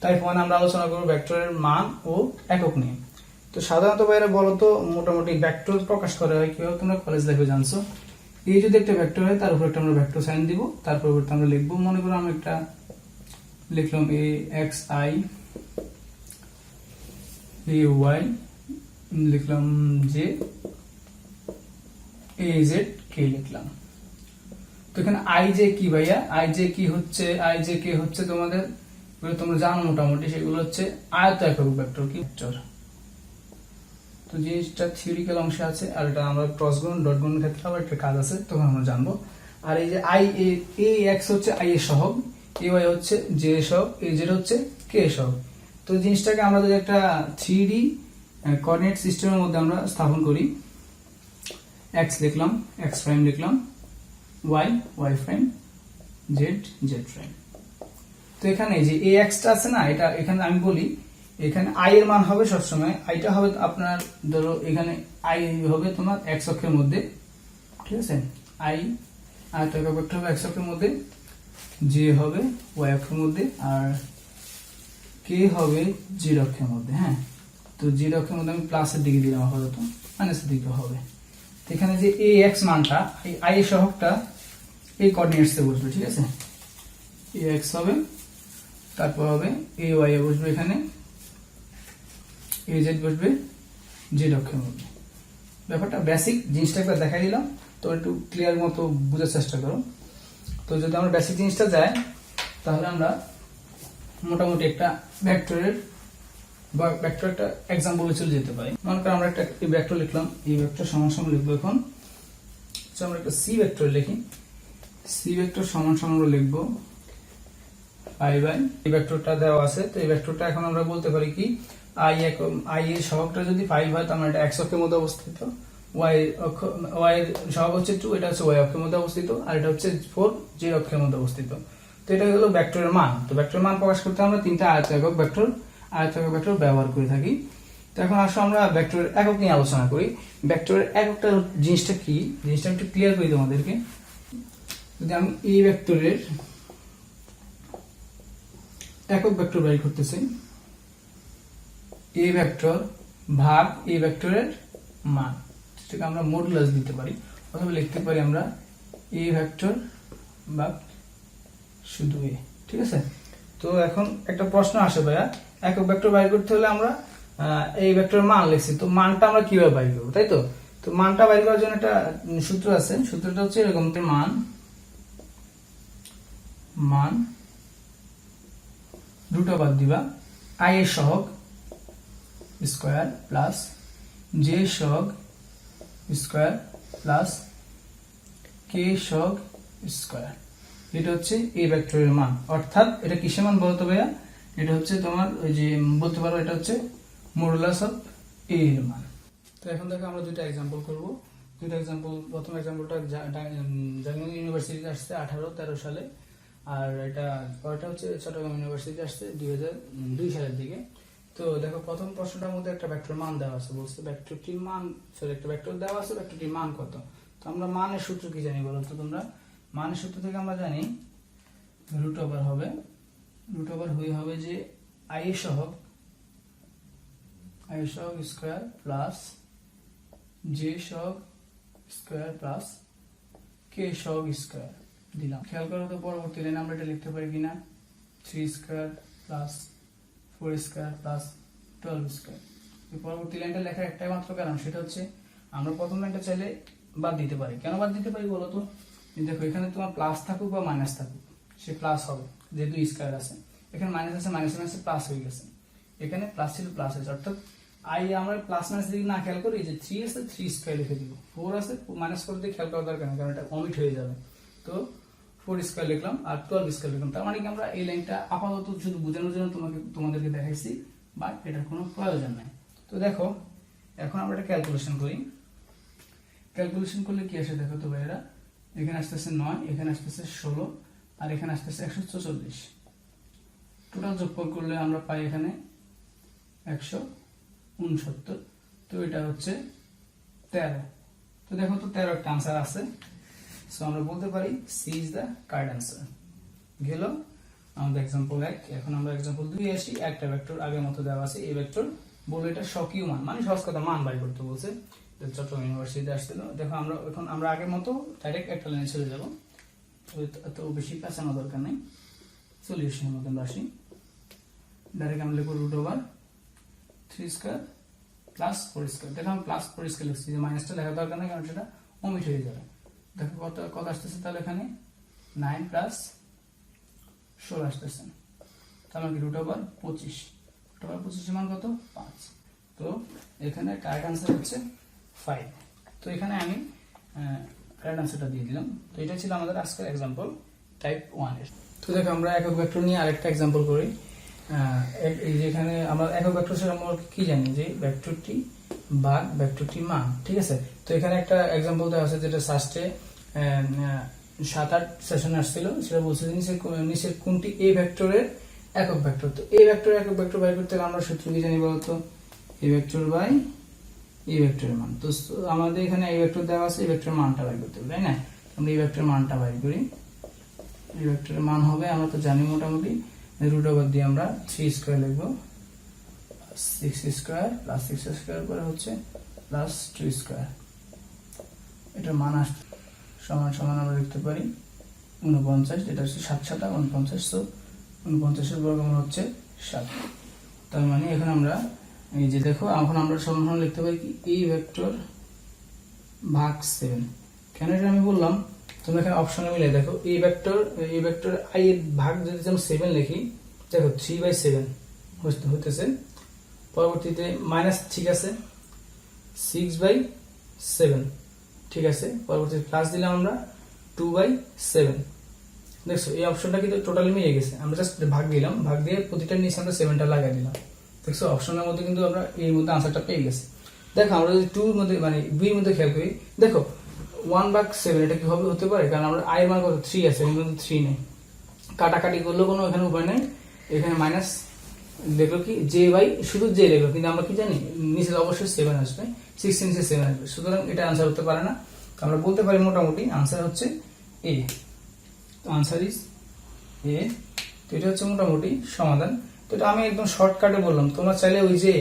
Type 1 আমরা আলোচনা করব ভেক্টরের মান ও একক নিয়ে। তো সাধারণত বাইরে বলো তো মোটামুটি ভেক্টর প্রকাশ করা হয় কিভাবে, তোমরা কলেজ লাইফে জানছো। এই যদি একটা ভেক্টর হয় তার উপর একটা আমরা ভেক্টর সাইন দিব, তার পরিবর্তে আমরা লিখবো, মনে করো আমরা একটা লিখলাম এ এক্স আই, এ ওয়াই লিখলাম, যে এ জেড কে লিখলাম। তো এখানে আই জে কি ভাইয়া, আই জে কি হচ্ছে, আই জে কে হচ্ছে তোমাদের তোমরা জানো মোটামুটি, সেগুলো হচ্ছে আয়ত একক ভেক্টর কি ভেক্টর। তো জিনিসটা থিওরিক্যাল অংশে আছে, আর এটা আমরা ক্রস গুণ ডট গুণের ক্ষেত্রে আবার একটা কাজ আছে, তখন আমরা জানবো। আর এই যে আই এ এক্স হচ্ছে আই এর সহগ, এ ওয়াই হচ্ছে জে এর সহগ, এ জেড হচ্ছে কে এর সহগ। তো জিনিসটাকে আমরা যদি একটা 3D কোঅর্ডিনেট সিস্টেমের মধ্যে আমরা স্থাপন করি, এক্স লিখলাম, এক্স প্রাইম লিখলাম, Y Y prime, Z Z prime. তো এখানে যে এ এক্সটা আছে না, এটা এখানে আমি বলি এখানে আই এর মান হবে সবসময়, আইটা হবে আপনার ধরো এখানে আই হবে তোমার এক্স অক্ষের মধ্যে, ঠিক আছে, আই আয়ত একক ভেক্টর হবে এক্স অক্ষের মধ্যে, জে হবে ওয়াই অক্ষের মধ্যে, আর কে হবে জেড অক্ষের মধ্যে। হ্যাঁ, তো জেড অক্ষের মধ্যে আমি প্লাসের দিকে দিলাম, আপাতত মাইনাসের দিকে হবে। তো এখানে যে এ এক্স মানটা, এই আই এর সহগটা এই কোঅর্ডিনেটসে বসবে, ঠিক আছে, এ এক্স হবে, তারপর হবে এ ওয়াই এ বসবে এখানে, এ জেড বসবে জেড অক্ষের মধ্যে। ব্যাপারটা বেসিক জিনিসটা একবার দেখাই দিলাম, তো একটু ক্লিয়ার মতো বোঝার চেষ্টা করো। তো যদি আমরা বেসিক জিনিসটা যাই, তাহলে আমরা মোটামুটি একটা ভেক্টরের বা ভেক্টর একটা এক্সাম্পলে চলে যেতে পারি। মনে করো আমরা একটা ভেক্টর লিখলাম, এই ভেক্টর সমান সমান লিখবো এখন, আমরা একটা সি ভেক্টর লিখি, সি ভেক্টর সমান সমান লিখবো আই বাই, এই ভেক্টরটা দেওয়া আছে। তো এই ভেক্টরটা এখন আমরা বলতে পারি কি, আই এর সহগটা যদি 5 হয়, তার মানে এটা এক্স অক্ষের মধ্যে অবস্থিত, ওয়াই এর সহগ হচ্ছে 2, এটা হচ্ছে ওয়াই অক্ষের মধ্যে অবস্থিত, আর এটা হচ্ছে 4 জেড অক্ষের মধ্যে অবস্থিত। তো এটা হলো ভেক্টরের মান। তো ভেক্টরের মান প্রকাশ করতে আমরা তিনটা আয়ত একক ভেক্টর ব্যবহার করে থাকি। তো এখন আসলে আমরা ভেক্টরের একক নিয়ে আলোচনা করি। ভেক্টরের এককটা জিনিসটা কি, জিনিসটা একটু ক্লিয়ার করি তোমাদেরকে। যদি আমি এই ভেক্টরের একক ভেক্টর বের করতেছি, এ ভেক্টর ভাগ এ ভেক্টরের মান, সেটাকে আমরা মডুলাস দিতে পারি, অথবা লিখতে পারি আমরা এ ভেক্টর ভাগ শুধু এ, ঠিক আছে। তো এখন একটা প্রশ্ন আসে ভাইয়া, একক ভেক্টর বাইর করতে হলে আমরা এই ভেক্টরের মান লিখছি, তো মানটা আমরা কিভাবে বাইর করবো, তাই তো। তো মানটা বাইর করার জন্য একটা সূত্র আছে, সূত্রটা হচ্ছে এরকম, মান দুটো বাদ দিবা, আই এর সহগ স্কয়ার প্লাস জে সহগ স্কয়ার প্লাস কে সহগ স্কয়ার, এটা হচ্ছে এই ভেক্টরের মান। অর্থাৎ এটা কিসের মান বলতো ভাইয়া, এটা হচ্ছে তোমার ওই যে বলতে পারো এটা হচ্ছে মডুলাস অফ এ এর মান। তো এখন দেখো আমরা দুটো एग्जांपल করব, দুটো एग्जांपल। প্রথম एग्जांपलটা জার্মান ইউনিভার্সিটিতে আসছে 18-13 সালে, আর এটা পরেরটা হচ্ছে চট্টগ্রাম ইউনিভার্সিটি আসছে 2002 সালের দিকে। তো দেখো প্রথম প্রশ্নটার মধ্যে একটা ভেক্টর মান দেওয়া আছে, বলছে ভেক্টরটির মান, সরি একটা ভেক্টর দেওয়া আছে, ভেক্টরটির মান কত। তো আমরা মানের সূত্র কি জানি বলো তো তোমরা, মানের সূত্র থেকে আমরা জানি রুট ওভার হবে, রুট ওভার হবে যে আই এর সহগ স্কয়ার প্লাস জে সহগ স্কয়ার প্লাস কে সহগ স্কয়ার দিলাম। খেয়াল করো তো পরবর্তী লাইনে আমরা এটা লিখতে পারি কিনা, 3 square plus 4 square plus 12 square. এই পরবর্তী লাইনটা লেখার একটাই মাত্র কারণ, সেটা হচ্ছে আমরা প্রথম লাইনটা চাইলে বাদ দিতে পারি। কেন বাদ দিতে পারি বলো তো, দেখো এখানে তোমার প্লাস থাকুক বা মাইনাস থাকুক, সে প্লাস হবে যেহেতু স্কয়ার আছে, এখানে মাইনাস আছে, মাইনাস মাইনাসে প্লাস হয়ে গেছে, এখানে প্লাস ছিল প্লাস হয়েছে, অর্থাৎ আই আমরা প্লাস মাইনাস দিকে না খেয়াল করি, যে 3 আছে 3 স্কয়ার লিখে দিব, 4 আছে মাইনাস করে দিয়ে খেয়াল করার দরকার নেই, কারণ এটা অমিট হয়ে যাবে। তো 4 স্কয়ার লিখলাম আর 12 স্কয়ার লিখলাম, তার মানে কি আমরা এই লাইনটা আপাতত শুধু বোঝানোর জন্য তোমাদেরকে দেখাইছি, বাট এটার কোনো প্রয়োজন নাই। তো দেখো এখন আমরা এটা ক্যালকুলেশন করি, ক্যালকুলেশন করলে কি আসে দেখো তো ভাইয়েরা, এখানে আসতেছে 9, এখানে আসতেছে 16, আর এখানে আসতেছে 144, টোটাল যোগফল করলে আমরা পাই এখানে 169। তো এটা হচ্ছে 13। তো দেখো তো 13 একটা आंसर আছে, সো আমরা বলতে পারি C is the correct answer. গেল আমাদের एग्जांपल 1। এখন আমরা एग्जांपल 2 আসি। একটা ভেক্টর আগের মতো দেওয়া আছে, এই ভেক্টর বলে এটা স্বকীয় মান, মানে সহজ কথা মান বাই করতে বলছে। চট্টগ্রাম ইউনিভার্সিটিতে আসছিল। দেখো আমরা আগের মতো ডাইরেক্ট একটা লাইনে চলে যাব, তো বেশি পেঁচানো দরকার নেই। সলিউশনের মধ্যে আমরা আসি, ডাইরেক্ট আমরা লিখব √3² প্লাস 4²। দেখো আমি প্লাস 4² লিখছি, যে মাইনাসটা লেখা দরকার নেই, কারণ সেটা ওমিট হয়ে যাবে। দেখো কত আসতেছে তাহলে এখানে 9 প্লাস 16 আসতেছে, তাহলে কি √25। √25 মান কত? 5। তো এখানে কারেক্ট आंसर হচ্ছে 5। তো এখানে আমি কারেক্ট आंसरটা দিয়ে দিলাম। তো এটা ছিল আমাদের আজকের एग्जांपल টাইপ 1 এর। তো দেখো আমরা একক ভেক্টর নিয়ে আরেকটা एग्जांपल করি। এই যে এখানে আমরা একক ভেক্টর এর আমরা কি জানি, যে ভেক্টরটি ভাগ ভেক্টরটি মান, ঠিক আছে। তো এখানে একটা एग्जांपल দেওয়া আছে, যেটা ফার্স্টে 7-8 সেশন আসছিল, সেটা বলছে যে নিচের কোনটি এ ভেক্টরের একক ভেক্টর। তো এ ভেক্টরের একক ভেক্টর বের করতে আমরা সূত্র কি জানি বলতো? এ ভেক্টর বাই এই ভেক্টরের মান। তো আমাদের এখানে এই ভেক্টর দেওয়া আছে, এই ভেক্টরের মানটা বের করতে হবে, তাই না? আমরা এই ভেক্টরের মানটা বের করি। এই ভেক্টরের মান হবে, আমরা তো জানি মোটামুটি, √ দিয়ে আমরা 3² লিখব, 6² প্লাস 6² করে হচ্ছে প্লাস 2²। এটার মান আসছে সমান সমান আমরা লিখতে পারি 49, যেটা হচ্ছে 7 7 49। সো 49 এর বর্গমূল হচ্ছে 7। তার মানে এখন আমরা এই যে দেখো, এখন আমরা সমান লিখতে পারি কি এই ভেক্টর ভাগ 7। কেন এটা আমি বললাম, তোমরা এখানে অপশনে মিলে দেখো, এই ভেক্টর আই এর ভাগ যদি আমরা 7 লিখি, দেখো 3/7 হইতেছে। পরবর্তীতে মাইনাস, ঠিক আছে, 6/7, ঠিক আছে। পরবর্তীতে প্লাস দিলাম আমরা 2/7। দেখছো এই অপশনটা কিন্তু টোটালি মিলে গেছে। আমরা জাস্ট ভাগ দিলাম, ভাগ দিয়ে প্রতিটার নিচে আমরা 7টা লাগাই দিলাম। দেখছো অপশনের মধ্যে কিন্তু আমরা এর মধ্যে আনসারটা পেয়ে গেছি। দেখো আমরা যদি 2 এর মধ্যে মানে b এর মধ্যে খেয়াল করি, দেখো 1/7 এটা কি হবে? হতে পারে, কারণ আমরা i এর মান কত 3 আছে, এর মধ্যে 3 নেই। কাটাকাটি করলে কোনো এখানে উপায় নেই। এখানে মাইনাস দেখলো কি j বাই শুধু j লিখলো, কিন্তু আমরা কি জানি নিচে অবশ্যই 7 আসবে, 6 এর নিচে 7 আসবে। সুতরাং এটা आंसर হতে পারে না। আমরা বলতে পারি মোটামুটি आंसर হচ্ছে a। তো आंसर ইজ a। তো এটা হচ্ছে মোটামুটি সমাধান। তো এটা আমি একদম শর্টকাটে বললাম, তোমরা চাইলে ওই যে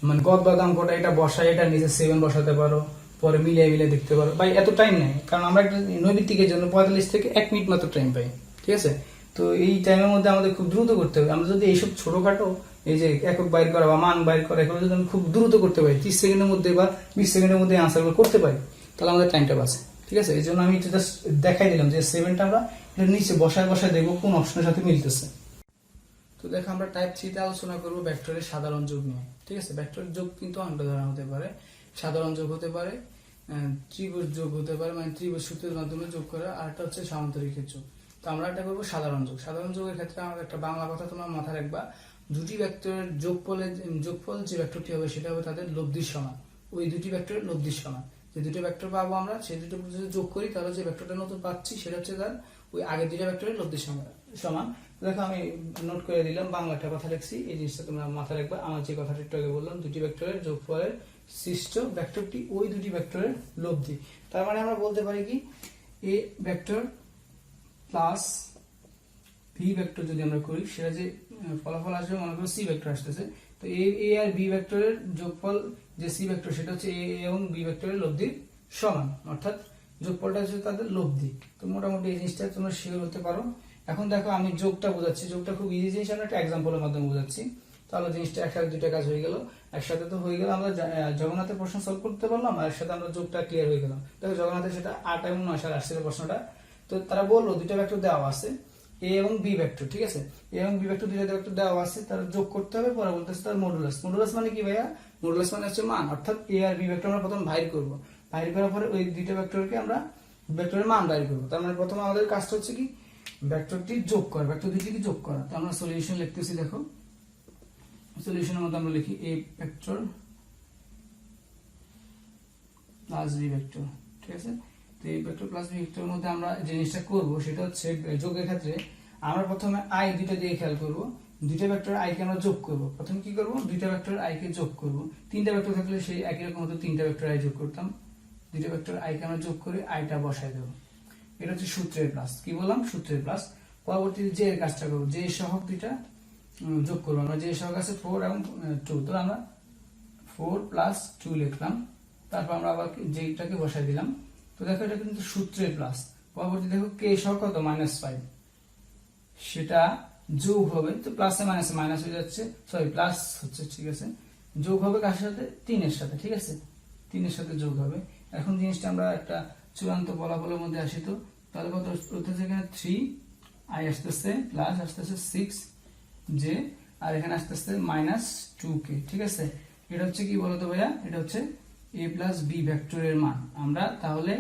মানে গদ বাদাম কোটা এটা বসাই, এটা নিচে 7 বসাতে পারো, পরে মিলিয়ে দেখতে পারো। ভাই এত টাইম নেই, কারণ আমরা একটা নৈমিত্তিকের জন্য 45 থেকে 1 মিনিট মাত্র টাইম পাই, ঠিক আছে। তো এই টাইমের মধ্যে আমাদের খুব দ্রুত করতে হবে। আমরা যদি এইসব ছোটখাটো এই যে একক বাইর করা বা মান বাইর করা, এগুলো যদি আমি খুব দ্রুত করতে পারি, 30 সেকেন্ডের মধ্যে বা 20 সেকেন্ডের মধ্যে আনসারগুলো করতে পারি, তাহলে আমাদের টাইমটা বাঁচে, ঠিক আছে। এই জন্য আমি জাস্ট দেখাই দিলাম যে 7টা আমরা এর নিচে বসায় দেখবো কোন অপশনের সাথে মিলতেছে। তো দেখো আমরা টাইপ 3 তে আলোচনা করব ভেক্টরের সাধারণ যোগ নিয়ে, ঠিক আছে। ভেক্টরের যোগ কিন্তু অনেক ধরনের হতে পারে, সাধারণ যোগ হতে পারে, ত্রিভুজ যোগ হতে পারে, মানে ত্রিভুজ সূত্রের মাধ্যমে যোগ করা, আর একটা হচ্ছে সামান্তরিকের যোগ। তো আমরা এটা করবো সাধারণ যোগ। সাধারণ যোগের ক্ষেত্রে আমাদের একটা বাংলা কথা তোমরা মাথায় রাখবা, দুটি ভেক্টরের যোগফল যে ভেক্টরটি হবে সেটা হবে তাদের লব্ধির সমান। ওই দুটি ভেক্টরের লব্ধির সমান। যে দুটো ভেক্টর পাবো আমরা, সেই দুটো যদি যোগ করি, তাহলে যে ভেক্টরটা নতুন পাচ্ছি সেটা হচ্ছে তার ওই আগের দুটো ভেক্টরের লব্ধির সমান। দেখো আমি নোট করে দিলাম, বাংলাটা কথা লিখছি, এই জিনিসটা তোমরা মাথায় রাখবা। আমার যে কথাটা একটু আগে বললাম, দুটি ভেক্টরের যোগফলের সৃষ্ট ভেক্টরটি ওই দুটি ভেক্টরের লব্ধি। তার মানে আমরা বলতে পারি কি এ ভেক্টর প্লাস ভি ভেক্টর যদি আমরা করি, সেটা যে ফলাফল আসবে, মনে করো সি ভেক্টর আসতেছে। তো এ আর বি ভেক্টরের যোগফল যে সি ভেক্টর, সেটা হচ্ছে এ এবং বি ভেক্টরের লব্ধির সমান, অর্থাৎ যোগফলটা হচ্ছে তাদের লব্ধি। তো মোটামুটি এই জিনিসটা তোমরা শিওর হতে পারো। এখন দেখো আমি যোগটা বোঝাচ্ছি, যোগটা খুব ইজি জিনিস, আমরা একটা এক্সাম্পলের মাধ্যমে বোঝাচ্ছি। তাহলে জিনিসটা একসাথে দুইটা কাজ হয়ে গেল। একসাথে তো হয়ে গেল, আমরা জগন্নাথের প্রশ্ন সলভ করতে পারলাম, আর একসাথে আমরা যোগটা ক্লিয়ার হয়ে গেলাম। দেখো জগন্নাথের সেটা 8 এবং 9 সালে আসছিল প্রশ্নটা। তো তারা বললো দুইটা ভেক্টর দেওয়া আছে, এ এবং বি ভেক্টর, ঠিক আছে। এ এবং বি ভেক্টর দুইটা ভেক্টর দেওয়া আছে, তার যোগ করতে হবে। পরে বলতেছে তার মডুলাস। মডুলাস মানে কি ভাইয়া? মডুলাস মানে হচ্ছে মান, অর্থাৎ এ আর বি ভেক্টর আমরা প্রথম বাইর করব। বাইর করার পরে ওই দুইটা ভেক্টরকে আমরা ভেক্টরের মান বাইর করব। তার মানে প্রথমে আমাদের কাজটা হচ্ছে কি ভেক্টরটি যোগ করা, ভেক্টর দুইটিকে যোগ করা। তো আমরা সলিউশন লিখতেছি, দেখো সলিউশনের মধ্যে আমরা লিখি A vector plus B vector, ঠিক আছে। তো এই ভেক্টর প্লাস বি ভেক্টরের মধ্যে আমরা যে জিনিসটা করব সেটা হচ্ছে যোগের ক্ষেত্রে আমরা প্রথমে আই দুইটা দিয়ে খেয়াল করব। দুইটা ভেক্টর আই কে আমরা যোগ করব। প্রথমে কি করব? দুইটা ভেক্টর আই কে যোগ করব। তিনটা ভেক্টর থাকলে সেই একই রকম হতো, তিনটা ভেক্টর আই যোগ করতাম। দুইটা ভেক্টর আই কে আমরা যোগ করে আইটা বসাই দেব। এটা হচ্ছে সূত্রের প্লাস। কি বললাম? সূত্রের প্লাস। পরবর্তীতে যে এর কাজটা করবো, যে সহগ দুইটা যোগ করবো আমরা, যে সহগ আছে 4 এবং 2, তো আমরা 4 প্লাস 2 লিখলাম, তারপর আমরা আবার যেটাকে বসাই দিলাম। তো দেখো এটা কিন্তু সূত্রে প্লাস, পরবর্তী দেখো কে সহগ কত -5, সেটা যোগ হবে, তো প্লাসে মাইনাসে মাইনাস হয়ে যাচ্ছে, সরি প্লাস হচ্ছে, ঠিক আছে, যোগ হবে কার সাথে, 3 এর সাথে, ঠিক আছে, 3 এর সাথে যোগ হবে। এখন জিনিসটা আমরা একটা চূড়ান্ত ফলাফলের মধ্যে আসি, তো তাহলে কত হচ্ছে, এখানে 3 i আসতেছে, প্লাস আসতেছে 6 j, আর এখানে আসতেছে -2k, ঠিক আছে। এটা হচ্ছে কি বলতো ভাইয়া, এটা হচ্ছে a প্লাস b ভেক্টরের মান। আমরা তাহলে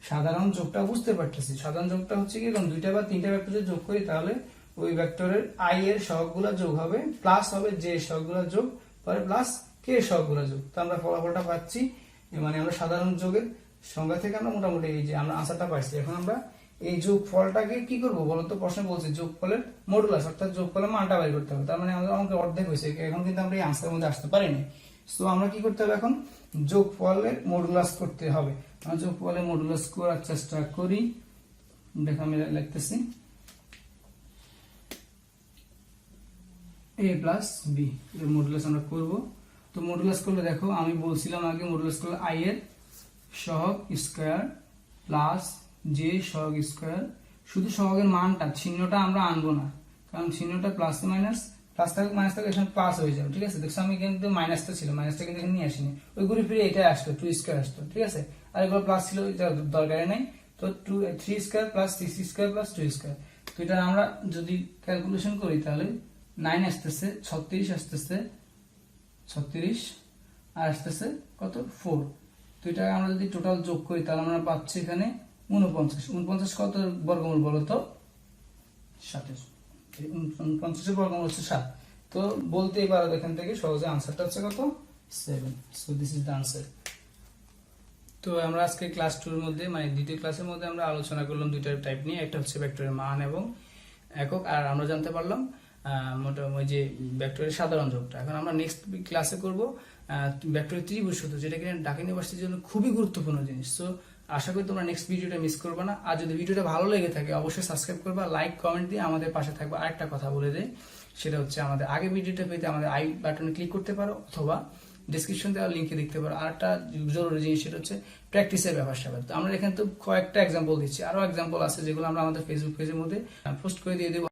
সাধারণ যোগটা বুঝতে পারতেছি, সাধারণ যোগটা হচ্ছে কি, যখন দুইটা বা তিনটা ভেক্টর যোগ করি তাহলে ওই ভেক্টরের i এর সহগগুলো যোগ হবে, প্লাস হবে j এর সহগগুলো যোগ, পরে প্লাস k এর সহগগুলো যোগ। তো আমরা ফলাফলটা পাচ্ছি, মানে আমরা সাধারণ যোগের সংজ্ঞা থেকে আমরা মোটামুটি এই যে আমরা আনসারটা পাইছি। এখন আমরা এই যোগফলটাকে কি করব বলতো, প্রশ্নে বলছে যোগফলের মডুলাস, অর্থাৎ যোগফলের মানটা বের করতে হবে। তার মানে আমাদের অঙ্কে অর্ধেক হয়েছে, এখন কিন্তু আমরা এই আনসারের মধ্যে আসতে পারিনি। সো আমরা কি করতে হবে, এখন যোগফলের মডুলাস করতে হবে। আমরা যোগফলের মডুলাস করার চেষ্টা করি, দেখো আমি লিখতেছি a প্লাস b এর মডুলাস আমরা করব। তো মডুলাস করলে দেখো আমি বলছিলাম আগে, মডুলাস করলে i এর সহগ স্কয়ার প্লাস j সহগ স্কয়ার, শুধু সহগের মানটা, চিহ্নটা আমরা আনবো না, কারণ চিহ্নটা প্লাস মাইনাস, প্লাস থাকবে মাইনাস থাকবে, এখানে প্লাস হয়ে যাবে, ঠিক আছে। দেখছো আমি কিন্তু মাইনাসটা ছিল, মাইনাসটা কিন্তু এখানে নিয়ে আসিনি, ওই ঘুরে ফিরে এটা আসতো, 2 স্কয়ার আসতো, ঠিক আছে। আর এগুলো প্লাস ছিল, এটা দরকারই নাই। তো 3 square plus 6 square plus 2 square, তো এটা আমরা যদি ক্যালকুলেশন করি তাহলে 9 আসতেছে, 36 আসতেছে, 36 আর আসতেছে কত 4। তো এটা আমরা যদি টোটাল যোগ করি তাহলে আমরা পাচ্ছি এখানে 49 কত বর্গমূল বলো তো, 7 49 বর্গমূল হচ্ছে 7। তো বলতেই পারো এখান থেকে সহজে আনসারটা হচ্ছে কত, 7। So this is the answer. তো আমরা আজকে ক্লাস 2 এর মধ্যে, মানে দ্বিতীয় ক্লাসের মধ্যে আমরা আলোচনা করলাম দুইটা টাইপ নিয়ে, একটা হচ্ছে ভেক্টরের মান এবং একক, আর আমরা জানতে পারলাম মোটামুটি যে ভেক্টরের সাধারণ যোগটা। এখন আমরা নেক্সট ক্লাসে করব ভেক্টরের ত্রিভুজ সূত্র, যেটা কিনা ঢাকা ইউনিভার্সিটির জন্য খুবই গুরুত্বপূর্ণ জিনিস। সো আশা করি তোমরা নেক্সট ভিডিওটা মিস করবে না। আর যদি ভিডিওটা ভালো লেগে থাকে অবশ্যই সাবস্ক্রাইব করবা, লাইক কমেন্ট দিয়ে আমাদের পাশে থাকবে। আরেকটা কথা বলে দেই, সেটা হচ্ছে আমাদের আগে ভিডিওটা পেতে আমাদের আই বাটনে ক্লিক করতে পারো, অথবা ডিসক্রিপশন দেওয়া লিঙ্কে দেখতে পারো। আর একটা জরুরি জিনিস, সেটা হচ্ছে প্র্যাকটিসের ব্যাপার। তো আমরা এখানে তো কয়েকটা এক্সাম্পল দিচ্ছি, আরো এক্সাম্পল আছে যেগুলো আমরা আমাদের ফেসবুক পেজের মধ্যে পোস্ট করে দিয়ে দেবো।